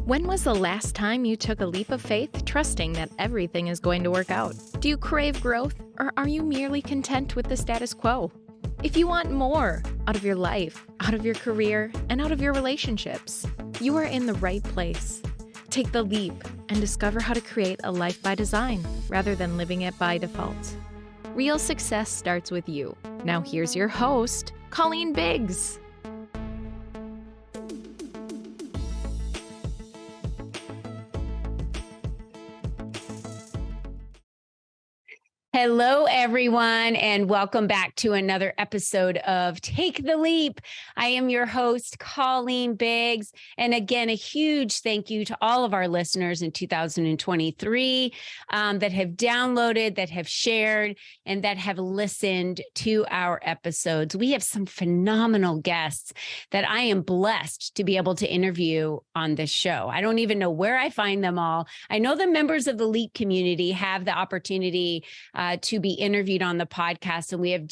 When was the last time you took a leap of faith, trusting that everything is going to work out? Do you crave growth, or are you merely content with the status quo? If you want more out of your life, out of your career, and out of your relationships, you are in the right place. Take the leap and discover how to create a life by design rather than living it by default. Real success starts with you. Now here's your host, Colleen Biggs. Hello, everyone, and welcome back to another episode of Take the Leap. I am your host, Colleen Biggs. And again, a huge thank you to all of our listeners in 2023 that have downloaded, that have shared, and that have listened to our episodes. We have some phenomenal guests that I am blessed to be able to interview on this show. I don't even know where I find them all. I know the members of the Leap community have the opportunity to be interviewed on the podcast. And we have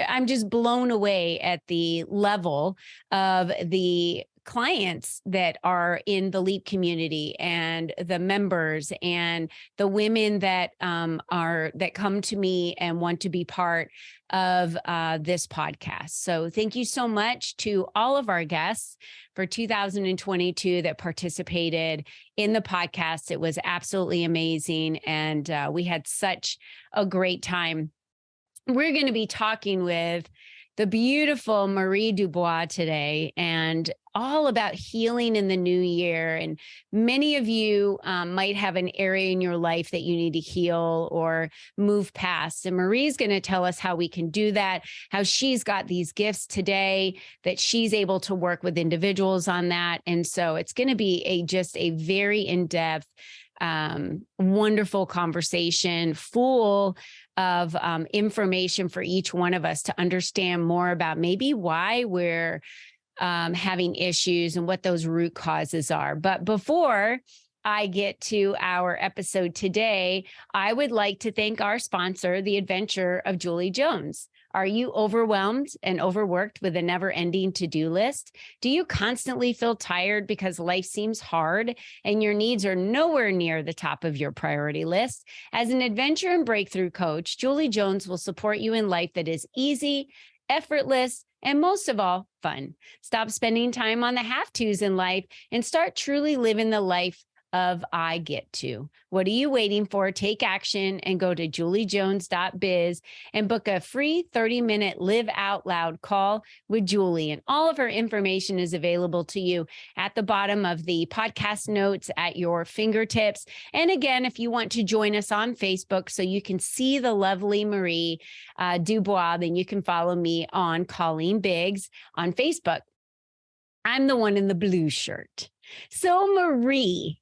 I'm just blown away at the level of the clients that are in the Leap community and the members and the women that that come to me and want to be part of this podcast. So thank you so much to all of our guests for 2022 that participated in the podcast. It was absolutely amazing. And we had such a great time. We're going to be talking with the beautiful Marie Dubois today, and all about healing in the new year. And many of you might have an area in your life that you need to heal or move past. And Marie's going to tell us how we can do that, how she's got these gifts today that she's able to work with individuals on that. And so it's going to be just a very in-depth, wonderful conversation full of information for each one of us to understand more about maybe why we're having issues and what those root causes are. But before I get to our episode today, I would like to thank our sponsor, The Adventure of Julie Jones. Are you overwhelmed and overworked with a never-ending to-do list? Do you constantly feel tired because life seems hard and your needs are nowhere near the top of your priority list? As an adventure and breakthrough coach, Julie Jones will support you in life that is easy, effortless, and most of all, fun. Stop spending time on the have-tos in life and start truly living the life of I get to. What are you waiting for? Take action and go to juliejones.biz and book a free 30-minute Live Out Loud call with Julie. And all of her information is available to you at the bottom of the podcast notes at your fingertips. And again, if you want to join us on Facebook so you can see the lovely Marie Dubois, then you can follow me on Colleen Biggs on Facebook. I'm the one in the blue shirt. So Marie,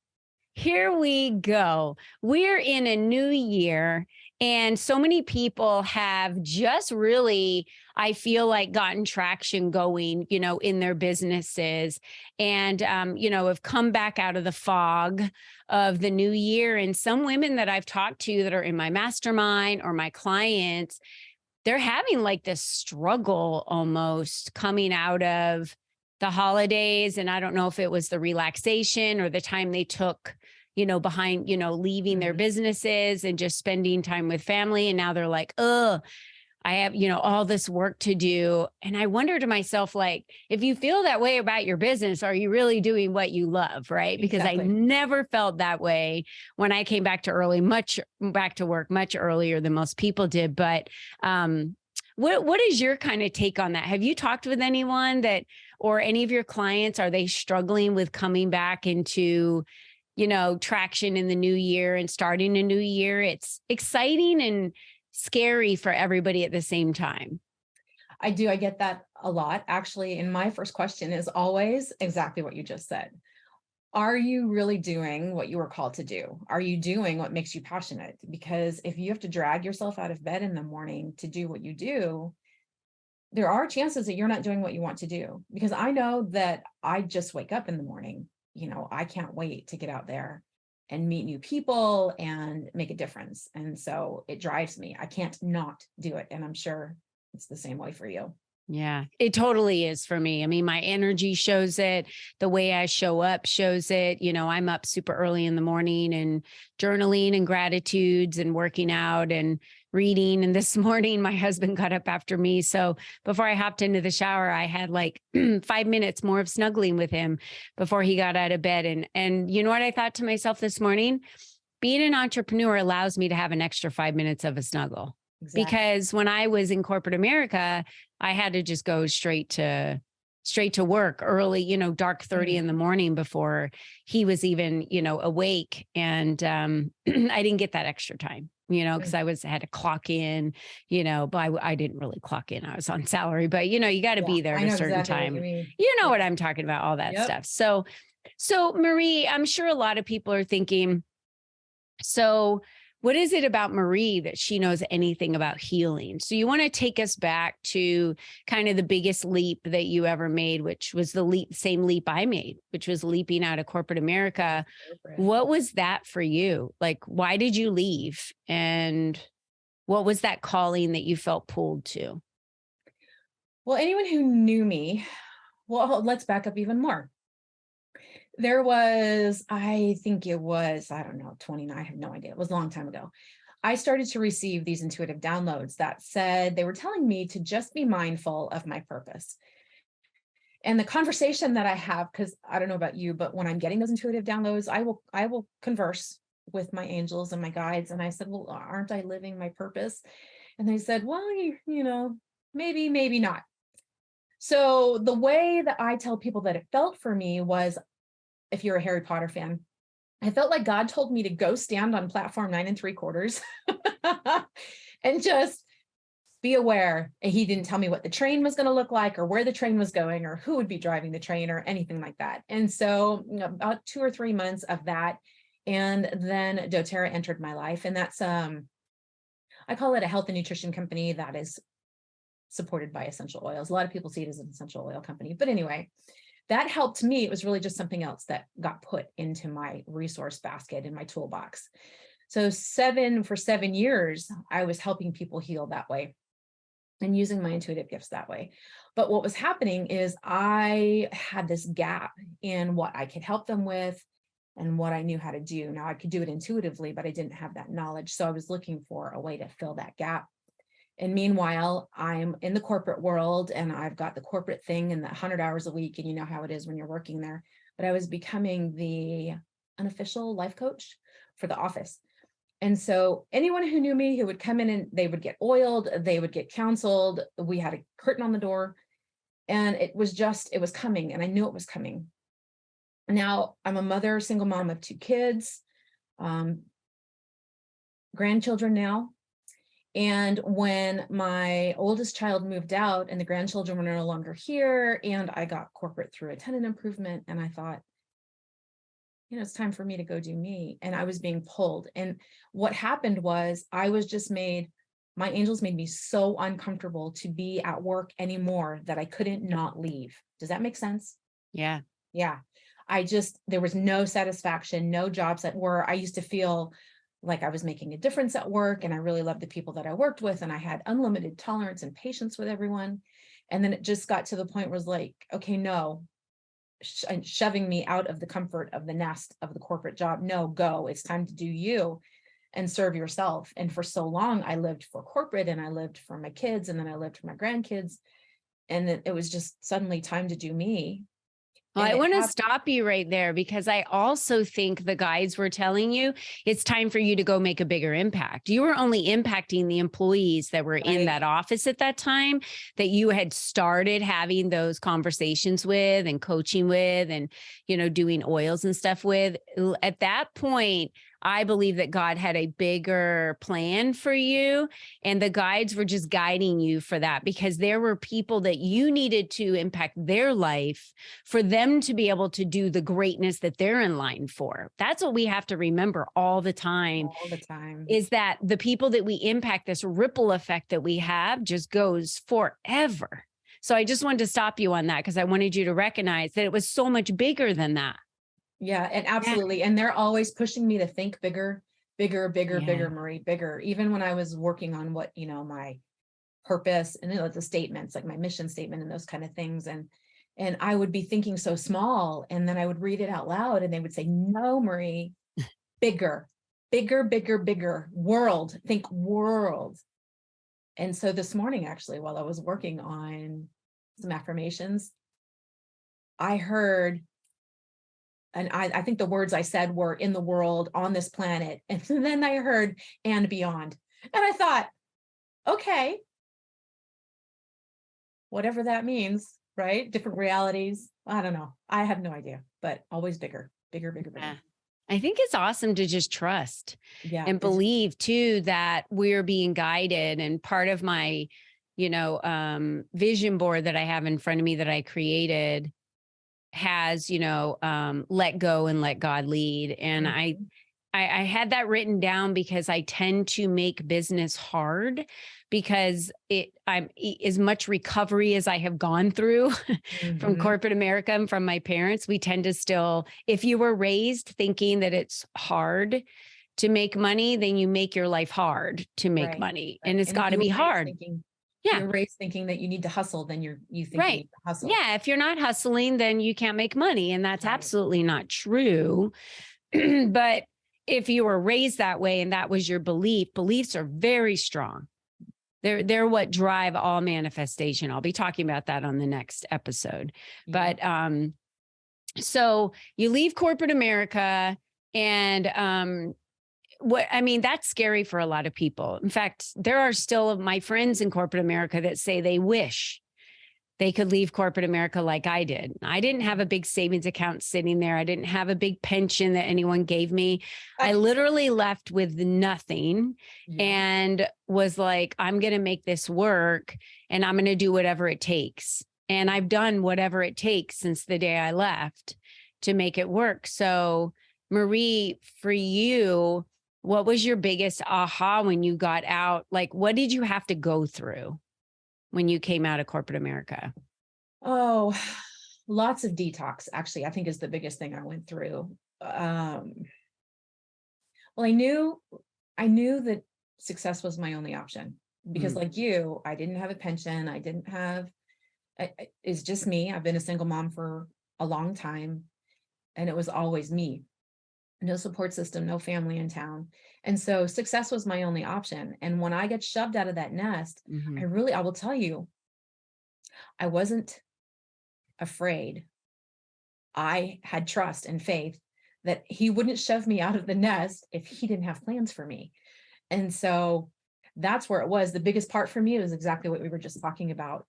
here we go. We're in a new year, and so many people have just really, I feel like, gotten traction going, in their businesses, and, have come back out of the fog of the new year. And some women that I've talked to that are in my mastermind or my clients, they're having like this struggle almost coming out of the holidays. And I don't know if it was the relaxation or the time they took, behind, leaving their businesses and just spending time with family. And now they're like, I have, all this work to do. And I wonder to myself, like, if you feel that way about your business, are you really doing what you love? Right. Because exactly. I never felt that way when I came back to work much earlier than most people did. But, what is your kind of take on that? Have you talked with anyone or any of your clients, are they struggling with coming back into, traction in the new year and starting a new year? It's exciting and scary for everybody at the same time. I do. I get that a lot, actually. And my first question is always exactly what you just said. Are you really doing what you were called to do? Are you doing what makes you passionate? Because if you have to drag yourself out of bed in the morning to do what you do, there are chances that you're not doing what you want to do. Because I know that I just wake up in the morning. I can't wait to get out there and meet new people and make a difference. And so it drives me. I can't not do it. And I'm sure it's the same way for you. Yeah, it totally is for me. I mean, my energy shows it. The way I show up shows it. I'm up super early in the morning and journaling and gratitudes and working out and reading. And this morning, my husband got up after me. So before I hopped into the shower, I had like 5 minutes more of snuggling with him before he got out of bed. And you know what I thought to myself this morning? Being an entrepreneur allows me to have an extra 5 minutes of a snuggle. Exactly. Because when I was in corporate America, I had to just go straight to work early, dark 30 in the morning before he was even, awake. And I didn't get that extra time, because I had to clock in, but I didn't really clock in. I was on salary, but you got to be there at a certain time. What I'm talking about, all that stuff. So Marie, I'm sure a lot of people are thinking, so what is it about Marie that she knows anything about healing? So you want to take us back to kind of the biggest leap that you ever made, which was the same leap I made, which was leaping out of corporate America. What was that for you? Like, why did you leave? And what was that calling that you felt pulled to? Well, anyone who knew me, let's back up even more. There was, I think it was, I don't know, 29, I have no idea. It was a long time ago. I started to receive these intuitive downloads that said, they were telling me to just be mindful of my purpose. And the conversation that I have, because I don't know about you, but when I'm getting those intuitive downloads, I will converse with my angels and my guides. And I said, well, aren't I living my purpose? And they said, well, maybe not. So the way that I tell people that it felt for me was, if you're a Harry Potter fan, I felt like God told me to go stand on platform 9 3/4 and just be aware. And he didn't tell me what the train was going to look like or where the train was going or who would be driving the train or anything like that. And so about 2 or 3 months of that. And then doTERRA entered my life. And that's, I call it a health and nutrition company that is supported by essential oils. A lot of people see it as an essential oil company, but anyway, that helped me. It was really just something else that got put into my resource basket in my toolbox. So for 7 years, I was helping people heal that way and using my intuitive gifts that way. But what was happening is I had this gap in what I could help them with and what I knew how to do. Now I could do it intuitively, but I didn't have that knowledge. So I was looking for a way to fill that gap. And meanwhile, I'm in the corporate world and I've got the corporate thing and the 100 hours a week. And you know how it is when you're working there. But I was becoming the unofficial life coach for the office. And so anyone who knew me, who would come in and they would get oiled, they would get counseled. We had a curtain on the door and it was coming. And I knew it was coming. Now I'm a mother, single mom of 2 kids, grandchildren now. And when my oldest child moved out and the grandchildren were no longer here, and I got corporate through a tenant improvement, and I thought, it's time for me to go do me. And I was being pulled. And what happened was my angels made me so uncomfortable to be at work anymore that I couldn't not leave. Does that make sense? Yeah. Yeah. There was no satisfaction, no jobs I used to feel like I was making a difference at work and I really loved the people that I worked with and I had unlimited tolerance and patience with everyone. And then it just got to the point where it was like, okay, no, shoving me out of the comfort of the nest of the corporate job. No, go. It's time to do you and serve yourself. And for so long, I lived for corporate and I lived for my kids and then I lived for my grandkids. And then it was just suddenly time to do me. Well, I want to stop you right there because I also think the guides were telling you it's time for you to go make a bigger impact. You were only impacting the employees that were in that office at that time that you had started having those conversations with and coaching with and, doing oils and stuff with. At that point, I believe that God had a bigger plan for you and the guides were just guiding you for that because there were people that you needed to impact their life for them to be able to do the greatness that they're in line for. That's what we have to remember all the time. All the time. Is that the people that we impact, this ripple effect that we have just goes forever. So I just wanted to stop you on that because I wanted you to recognize that it was so much bigger than that. Yeah, and absolutely. And they're always pushing me to think bigger, Marie, bigger. Even when I was working on what, my purpose and the statements, like my mission statement and those kind of things. And I would be thinking so small, and then I would read it out loud and they would say, no, Marie, bigger, bigger, bigger, bigger, world, think world. And so this morning, actually, while I was working on some affirmations, I heard, and I think the words I said were in the world, on this planet. And then I heard, and beyond. And I thought, okay, whatever that means, right? Different realities. I don't know. I have no idea, but always bigger, bigger, bigger, bigger. Yeah. I think it's awesome to just trust and it's believe too that we're being guided. And part of my, vision board that I have in front of me that I created has, let go and let God lead. And Mhm. I had that written down because I tend to make business hard because I'm as much recovery as I have gone through from Mhm. corporate America and from my parents. We tend to still, if you were raised thinking that it's hard to make money, then you make your life hard to make Right, money. And right. it's And if got to you were be raised hard. thinking, Yeah. you're raised thinking that you need to hustle, then you think you Right. need to hustle. Yeah. If you're not hustling, then you can't make money. And that's Right. absolutely not true. But if you were raised that way and that was your beliefs are very strong. They're what drive all manifestation. I'll be talking about that on the next episode. Yeah. But so you leave corporate America and that's scary for a lot of people. In fact, there are still my friends in corporate America that say they wish they could leave corporate America like I did. I didn't have a big savings account sitting there. I didn't have a big pension that anyone gave me. I literally left with nothing and was like, I'm going to make this work and I'm going to do whatever it takes. And I've done whatever it takes since the day I left to make it work. So, Marie, for you, what was your biggest aha when you got out? Like, what did you have to go through when you came out of corporate America? Oh, lots of detox, actually, I think is the biggest thing I went through. Well, I knew that success was my only option because like you, I didn't have a pension. I didn't have, it's just me. I've been a single mom for a long time and it was always me. No support system, no family in town. And so success was my only option. And when I get shoved out of that nest, I will tell you, I wasn't afraid. I had trust and faith that he wouldn't shove me out of the nest if he didn't have plans for me. And so that's where it was. The biggest part for me was exactly what we were just talking about.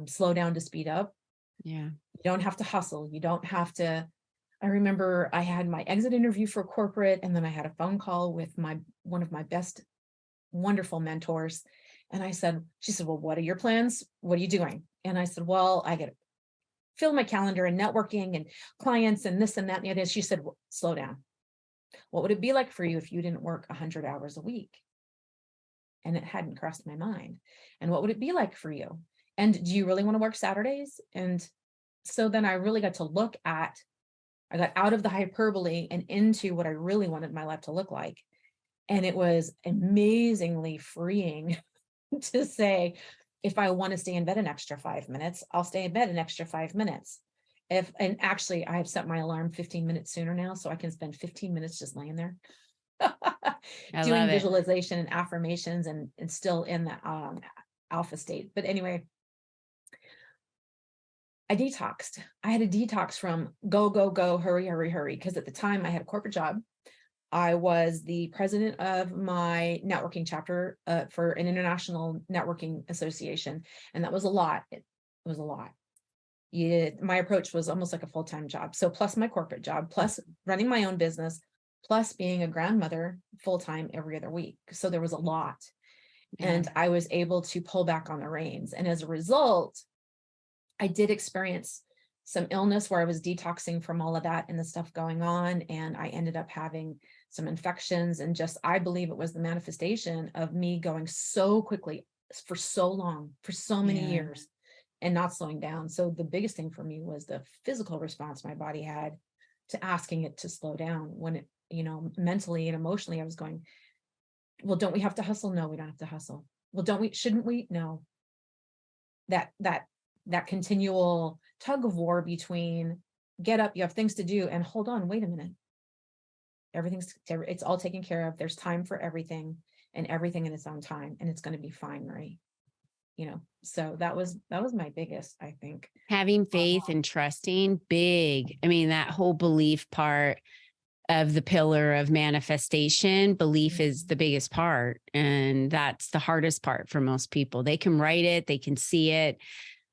Slow down to speed up. Yeah. You don't have to hustle. You don't have to. I remember I had my exit interview for corporate, and then I had a phone call with one of my best, wonderful mentors. And she said, well, what are your plans? What are you doing? And I said, well, I get to fill my calendar and networking and clients and this and that and the other. She said, well, slow down. What would it be like for you if you didn't work 100 hours a week? And it hadn't crossed my mind. And what would it be like for you? And do you really want to work Saturdays? And so then I really got to look at, I got out of the hyperbole and into what I really wanted my life to look like. And it was amazingly freeing to say, if I want to stay in bed an extra 5 minutes, I'll stay in bed an extra 5 minutes. And actually I have set my alarm 15 minutes sooner now, so I can spend 15 minutes just laying there doing visualization and affirmations and still in the alpha state. But anyway, I detoxed. I had a detox from go, go, go, hurry, hurry, hurry. Because at the time I had a corporate job. I was the president of my networking chapter for an international networking association. And that was a lot. It was a lot. My approach was almost like a full-time job. So plus my corporate job, plus running my own business, plus being a grandmother full-time every other week. So there was a lot. And I was able to pull back on the reins. And as a result, I did experience some illness where I was detoxing from all of that and the stuff going on. And I ended up having some infections and I believe it was the manifestation of me going so quickly for so long, for so many years and not slowing down. So the biggest thing for me was the physical response my body had to asking it to slow down when it, mentally and emotionally, I was going, well, don't we have to hustle? No, we don't have to hustle. Well, shouldn't we? No. That continual tug of war between get up, you have things to do, and hold on, wait a minute. It's all taken care of. There's time for everything, and everything in its own time, and it's going to be fine, right? So that was my biggest, I think. Having faith and trusting, big. I mean, that whole belief part of the pillar of manifestation, belief is the biggest part. And that's the hardest part for most people. They can write it, they can see it,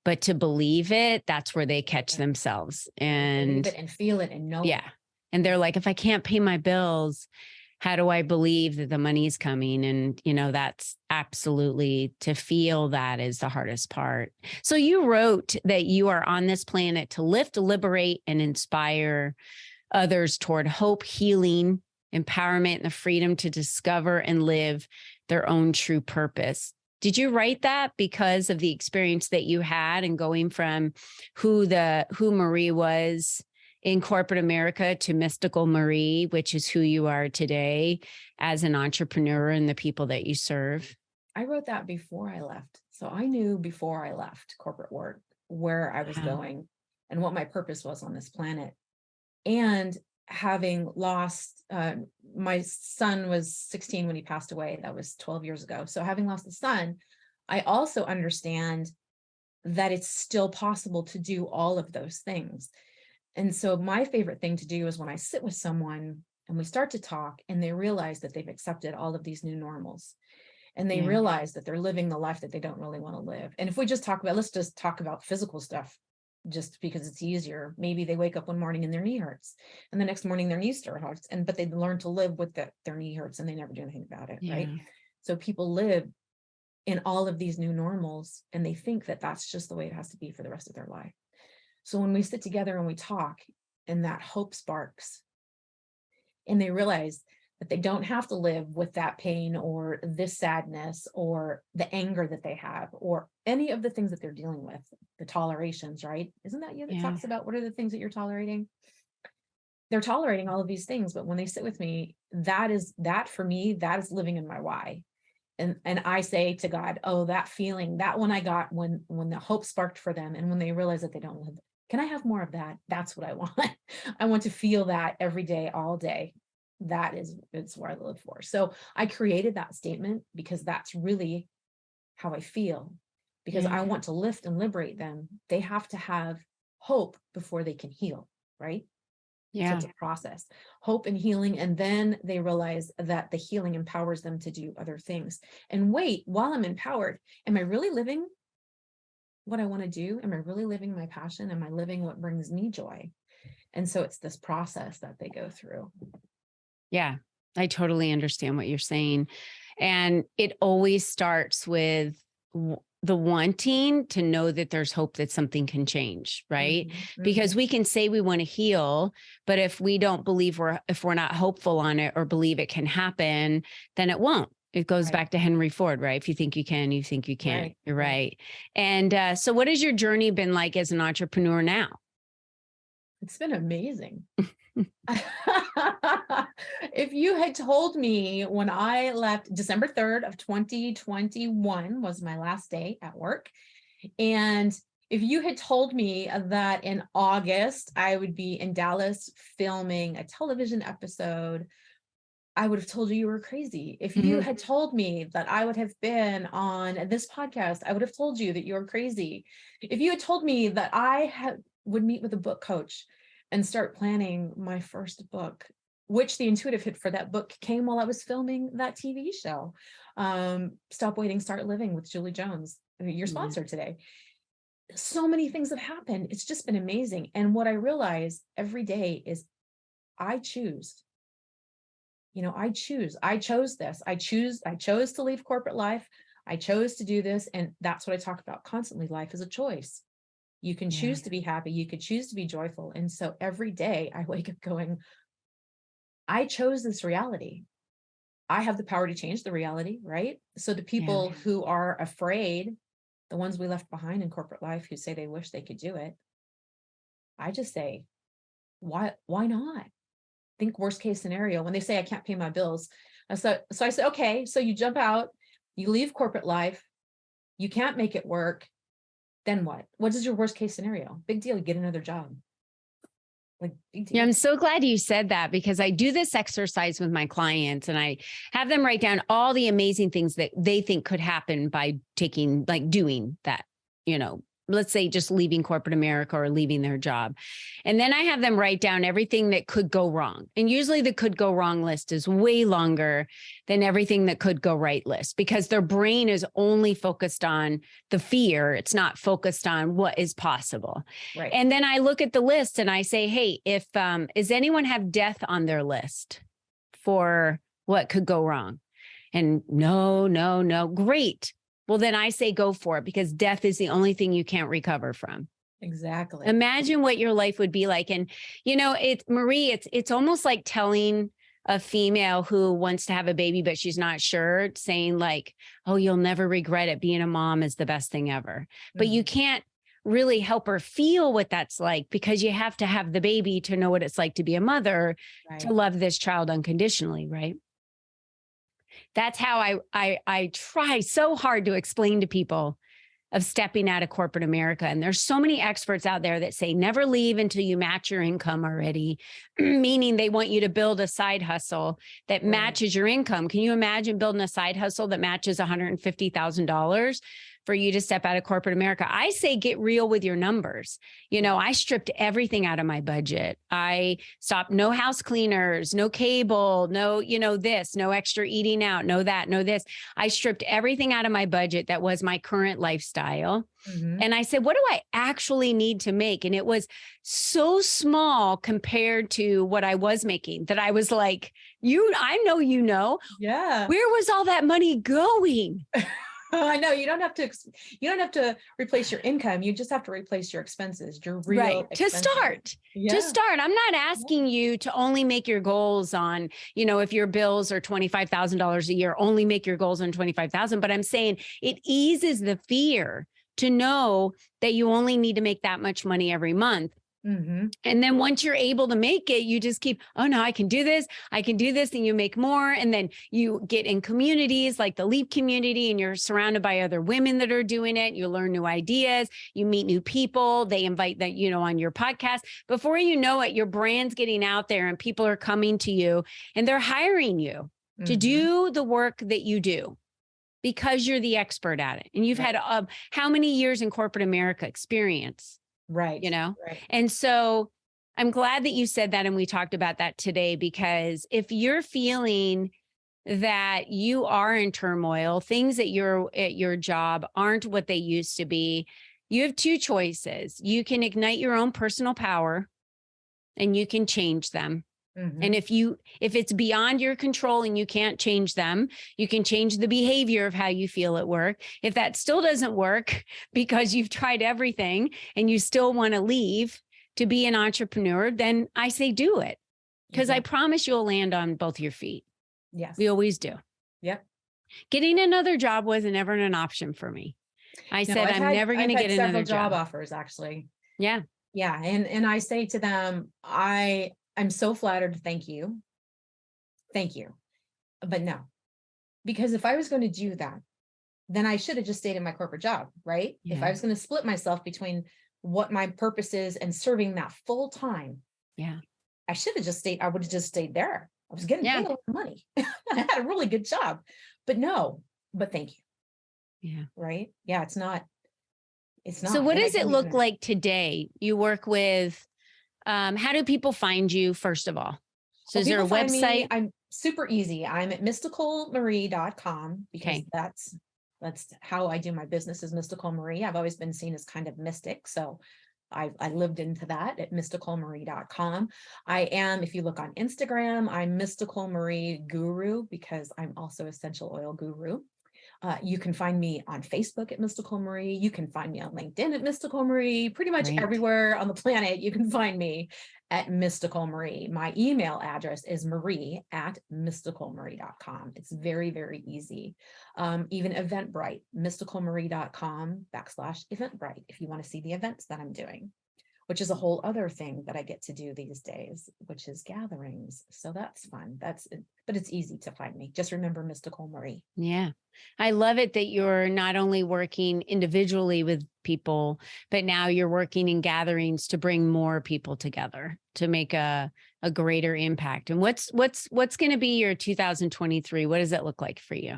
but to believe it, that's where they catch themselves. And believe it and feel it and know. Yeah. And they're like, if I can't pay my bills, how do I believe that the money's coming? And, that's absolutely, to feel that is the hardest part. So you wrote that you are on this planet to lift, liberate, and inspire others toward hope, healing, empowerment, and the freedom to discover and live their own true purpose. Did you write that because of the experience that you had and going from who Marie was in corporate America to mystical Marie, which is who you are today as an entrepreneur and the people that you serve? I wrote that before I left. So I knew before I left corporate work where I was going and what my purpose was on this planet. And having lost, my son was 16 when he passed away. That was 12 years ago. So having lost a son, I also understand that it's still possible to do all of those things. And so my favorite thing to do is when I sit with someone and we start to talk and they realize that they've accepted all of these new normals and they realize that they're living the life that they don't really want to live. And if we just let's just talk about physical stuff, just because it's easier. Maybe they wake up one morning and their knee hurts and the next morning their knee still hurts, but they learn to live with their knee hurts and they never do anything about it. Right. So people live in all of these new normals and they think that that's just the way it has to be for the rest of their life. So when we sit together and we talk and that hope sparks and they realize that they don't have to live with that pain or this sadness or the anger that they have or any of the things that they're dealing with, the tolerations, right? Isn't that you that talks about what are the things that you're tolerating? They're tolerating all of these things, but when they sit with me, that for me, that is living in my why. And I say to God, oh, that feeling, that one I got when the hope sparked for them and when they realize that they don't live. Can I have more of that? That's what I want. I want to feel that every day, all day. It's where I live for. So I created that statement because that's really how I feel, because I want to lift and liberate them. They have to have hope before they can heal, right? Yeah. So it's a process, hope and healing. And then they realize that the healing empowers them to do other things. And wait, while I'm empowered, am I really living what I want to do? Am I really living my passion? Am I living what brings me joy? And so it's this process that they go through. Yeah, I totally understand what you're saying. And it always starts with the wanting to know that there's hope that something can change, right? Because we can say we want to heal, but if we don't believe if we're not hopeful on it or believe it can happen, then it won't. It goes back to Henry Ford, right? If you think you can, you think you can't. Right. You're right. And so what has your journey been like as an entrepreneur now? It's been amazing. If you had told me when I left, December 3rd of 2021 was my last day at work. And if you had told me that in August, I would be in Dallas filming a television episode, I would have told you were crazy. If you had told me that I would have been on this podcast, I would have told you that you're crazy. If you had told me that I would meet with a book coach and start planning my first book, which the intuitive hit for that book came while I was filming that TV show, Stop Waiting, Start Living with Julie Jones, your sponsor today. So many things have happened. It's just been amazing. And what I realize every day is I choose. I chose this. I chose to leave corporate life. I chose to do this. And that's what I talk about constantly. Life is a choice. You can choose to be happy. You could choose to be joyful. And so every day I wake up going, I chose this reality. I have the power to change the reality, right? So the people who are afraid, the ones we left behind in corporate life who say they wish they could do it, I just say, why not? Think worst case scenario. When they say I can't pay my bills. So I said, okay, so you jump out You leave corporate life, you can't make it work. Then what? What is your worst case scenario? Big deal. You get another job. Like, big deal. Yeah, I'm so glad you said that, because I do this exercise with my clients and I have them write down all the amazing things that they think could happen by doing that, let's say just leaving corporate America or leaving their job. And then I have them write down everything that could go wrong. And usually the could go wrong list is way longer than everything that could go right list, because their brain is only focused on the fear. It's not focused on what is possible. Right. And then I look at the list and I say, hey, if does anyone have death on their list for what could go wrong? And no. Great. Well, then I say go for it, because death is the only thing you can't recover from. Exactly. Imagine what your life would be like. And, it's almost like telling a female who wants to have a baby, but she's not sure, saying like, oh, you'll never regret it. Being a mom is the best thing ever. But you can't really help her feel what that's like, because you have to have the baby to know what it's like to be a mother, to love this child unconditionally, right? That's how I try so hard to explain to people of stepping out of corporate America. And there's so many experts out there that say never leave until you match your income already, meaning they want you to build a side hustle that matches your income. Can you imagine building a side hustle that matches $150,000 for you to step out of corporate America? I say get real with your numbers. I stripped everything out of my budget. I stopped no house cleaners, no cable, no, this, no extra eating out, no that, no this. I stripped everything out of my budget that was my current lifestyle. And I said, what do I actually need to make? And it was so small compared to what I was making that I was like, I know, Yeah. where was all that money going? I know you don't have to replace your income. You just have to replace your expenses, your real expenses. To start. I'm not asking you to only make your goals on, if your bills are $25,000 a year, only make your goals on $25,000. But I'm saying it eases the fear to know that you only need to make that much money every month. And then once you're able to make it, you just keep, oh no, I can do this. And you make more. And then you get in communities like the Leap community, and you're surrounded by other women that are doing it. You learn new ideas, you meet new people. They invite that, on your podcast. Before you know it, your brand's getting out there and people are coming to you and they're hiring you to do the work that you do, because you're the expert at it. And you've had how many years in corporate America experience? Right. And so I'm glad that you said that. And we talked about that today, because if you're feeling that you are in turmoil, things at your job aren't what they used to be, you have two choices. You can ignite your own personal power and you can change them. And if it's beyond your control and you can't change them, you can change the behavior of how you feel at work. If that still doesn't work because you've tried everything and you still want to leave to be an entrepreneur, then I say do it, because I promise you'll land on both your feet. Yes. We always do. Yep. Getting another job wasn't ever an option for me. I said, I'm never going to get another job offers, actually. Yeah. Yeah. And I say to them, I'm so flattered. Thank you. But no, because if I was going to do that, then I should have just stayed in my corporate job, right? Yeah. If I was going to split myself between what my purpose is and serving that full time, I would have just stayed there. I was getting paid a lot of money. I had a really good job, but thank you. Yeah. Right. Yeah. It's not. So what does it look like today? You work with, how do people find you, first of all? So is there a website? I'm super easy. I'm at mysticalmarie.com, because that's how I do my business, is Mystical Marie. I've always been seen as kind of mystic. So I lived into that at mysticalmarie.com. I am, if you look on Instagram, I'm Mystical Marie Guru, because I'm also Essential Oil Guru. You can find me on Facebook at Mystical Marie. You can find me on LinkedIn at Mystical Marie. Pretty much everywhere on the planet, you can find me at Mystical Marie. My email address is marie@mysticalmarie.com. It's very, very easy. Even Eventbrite, mysticalmarie.com /Eventbrite, if you want to see the events that I'm doing. which is a whole other thing that I get to do these days, which is gatherings. So that's fun. But it's easy to find me. Just remember Mystical Marie. Yeah. I love it that you're not only working individually with people, but now you're working in gatherings to bring more people together to make a greater impact. And what's going to be your 2023? What does that look like for you?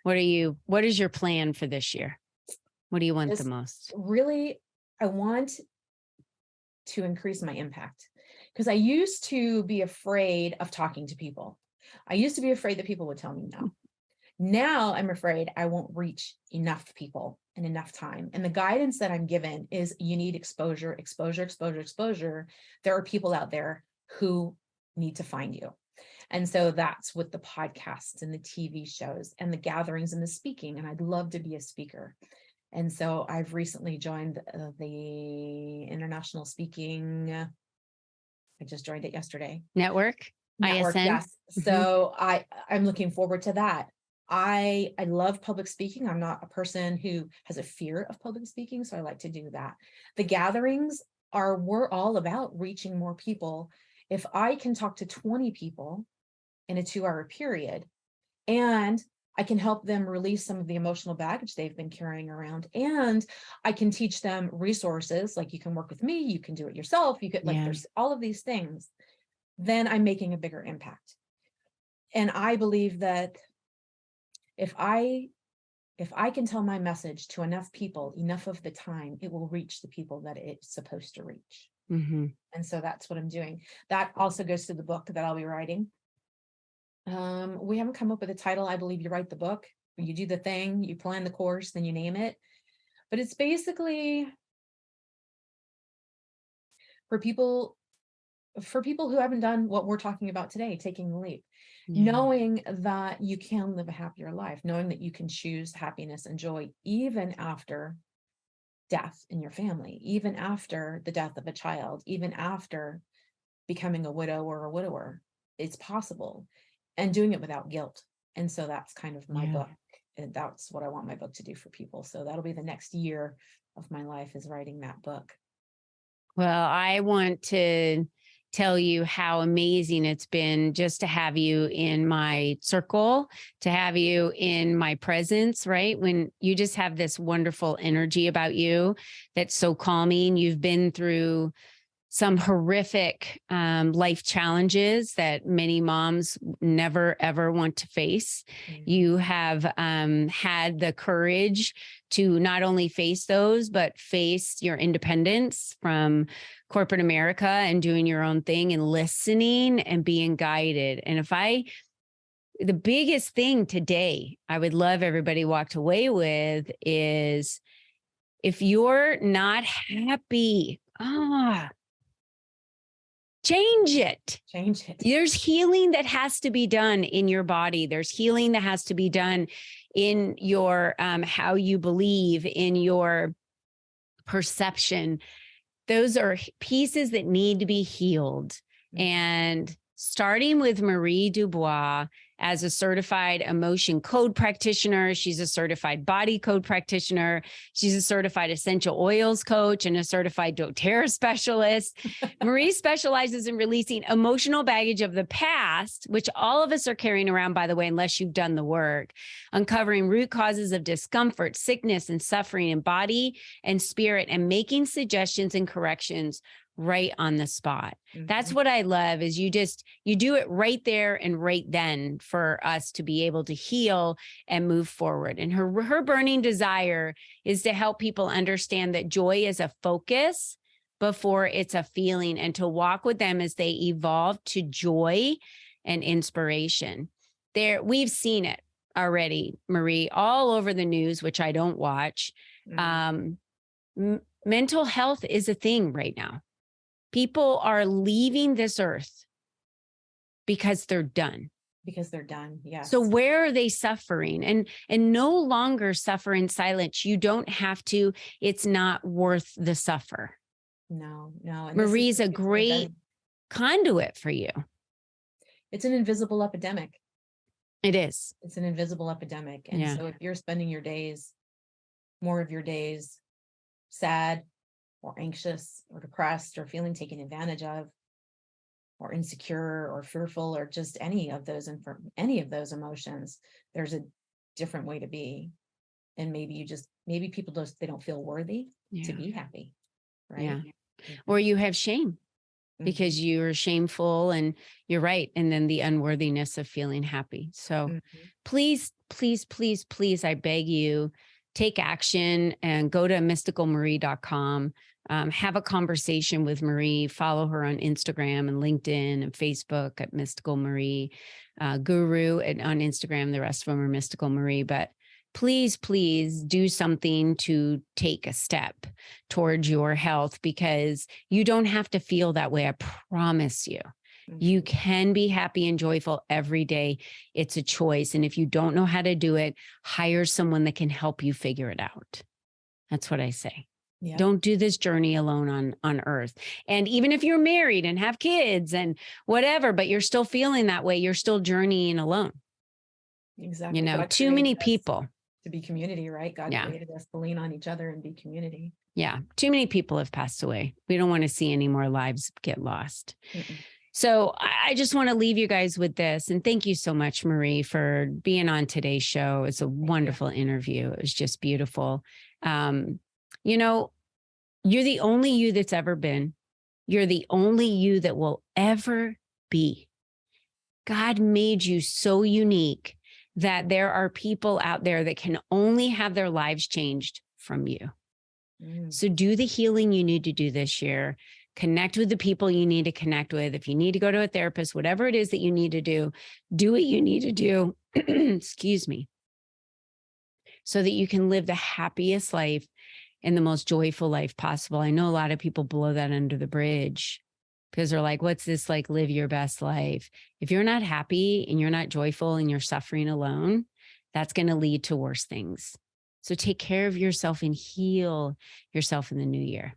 What is your plan for this year? What do you want the most? Really, I want to increase my impact, because I used to be afraid of talking to people. I used to be afraid that people would tell me no. Now I'm afraid I won't reach enough people in enough time. And the guidance that I'm given is you need exposure, exposure, exposure, exposure. There are people out there who need to find you. And so that's with the podcasts and the TV shows and the gatherings and the speaking. And I'd love to be a speaker. And so I've recently joined the International Speaking. I just joined it yesterday. Network, ISN. Yes. So I'm looking forward to that. I love public speaking. I'm not a person who has a fear of public speaking, so I like to do that. The gatherings we're all about reaching more people. If I can talk to 20 people in a 2-hour period, and I can help them release some of the emotional baggage they've been carrying around, and I can teach them resources, like you can work with me, you can do it yourself, you could there's all of these things, then I'm making a bigger impact. And I believe that if I can tell my message to enough people, enough of the time, it will reach the people that it's supposed to reach. And so that's what I'm doing. That also goes to the book that I'll be writing. We haven't come up with a title. I believe you write the book, you do the thing, you plan the course, then you name it. But it's basically for people who haven't done what we're talking about today, taking the leap, knowing that you can live a happier life, knowing that you can choose happiness and joy even after death in your family, even after the death of a child, even after becoming a widow or a widower. It's possible, and doing it without guilt. And so that's kind of my book. And that's what I want my book to do for people. So that'll be the next year of my life, is writing that book. Well, I want to tell you how amazing it's been just to have you in my circle, to have you in my presence, right? When you just have this wonderful energy about you that's so calming. You've been through some horrific life challenges that many moms never, ever want to face. You have had the courage to not only face those, but face your independence from corporate America and doing your own thing and listening and being guided. And the biggest thing today I would love everybody walked away with is, if you're not happy, change it. Change it. There's healing that has to be done in your body. There's healing that has to be done in your how you believe, in your perception. Those are pieces that need to be healed. And starting with Marie Dubois as a certified Emotion Code Practitioner, she's a certified Body Code Practitioner, she's a certified essential oils coach and a certified doTERRA specialist. Marie specializes in releasing emotional baggage of the past, which all of us are carrying around, by the way, unless you've done the work, uncovering root causes of discomfort, sickness, and suffering in body and spirit, and making suggestions and corrections right on the spot. That's what I love, is you do it right there and right then for us to be able to heal and move forward. And her burning desire is to help people understand that joy is a focus before it's a feeling, and to walk with them as they evolve to joy and inspiration. We've seen it already, Marie, all over the news, which I don't watch. Mental health is a thing right now. People are leaving this earth because they're done. Because they're done. Yes. So where are they suffering? And no longer suffer in silence. You don't have to. It's not worth the suffer. No. And Marie's a great conduit for you. It's an invisible epidemic. It is. It's an invisible epidemic. And so if you're spending more of your days sad, or anxious or depressed or feeling taken advantage of or insecure or fearful or just any of those emotions, there's a different way to be. And maybe people they don't feel worthy to be happy. Right. Yeah. Or you have shame because you're shameful, and you're right. And then the unworthiness of feeling happy. So please, please, please, please, I beg you, take action and go to mysticalmarie.com. Have a conversation with Marie, follow her on Instagram and LinkedIn and Facebook at Mystical Marie, Guru on Instagram. The rest of them are Mystical Marie, but please, please do something to take a step towards your health, because you don't have to feel that way. I promise you. You can be happy and joyful every day. It's a choice. And if you don't know how to do it, hire someone that can help you figure it out. That's what I say. Yeah. Don't do this journey alone on earth. And even if you're married and have kids and whatever, but you're still feeling that way, you're still journeying alone. Exactly. Too many people. To be community, right? God created us to lean on each other and be community. Yeah. Too many people have passed away. We don't want to see any more lives get lost. So I just want to leave you guys with this. And thank you so much, Marie, for being on today's show. It's a wonderful interview. It was just beautiful. You're the only you that's ever been. You're the only you that will ever be. God made you so unique that there are people out there that can only have their lives changed from you. So do the healing you need to do this year. Connect with the people you need to connect with. If you need to go to a therapist, whatever it is that you need to do what you need to do, excuse me, so that you can live the happiest life and the most joyful life possible. I know a lot of people blow that under the bridge because they're like, what's this like, live your best life? If you're not happy and you're not joyful and you're suffering alone, that's going to lead to worse things. So take care of yourself and heal yourself in the new year.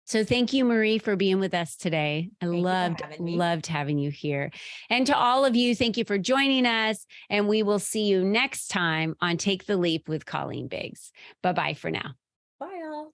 So thank you, Marie, for being with us today. I loved having you here. And to all of you, thank you for joining us. And we will see you next time on Take the Leap with Colleen Biggs. Bye-bye for now. Bye, all.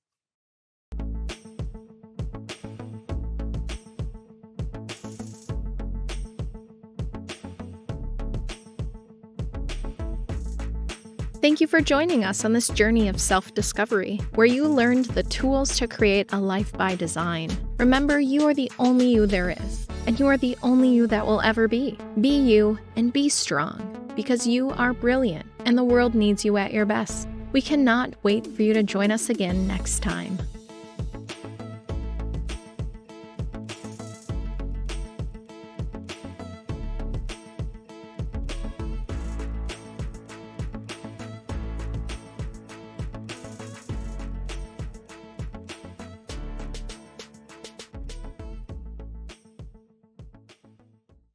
Thank you for joining us on this journey of self-discovery, where you learned the tools to create a life by design. Remember, you are the only you there is, and you are the only you that will ever be. Be you and be strong, because you are brilliant, and the world needs you at your best. We cannot wait for you to join us again next time.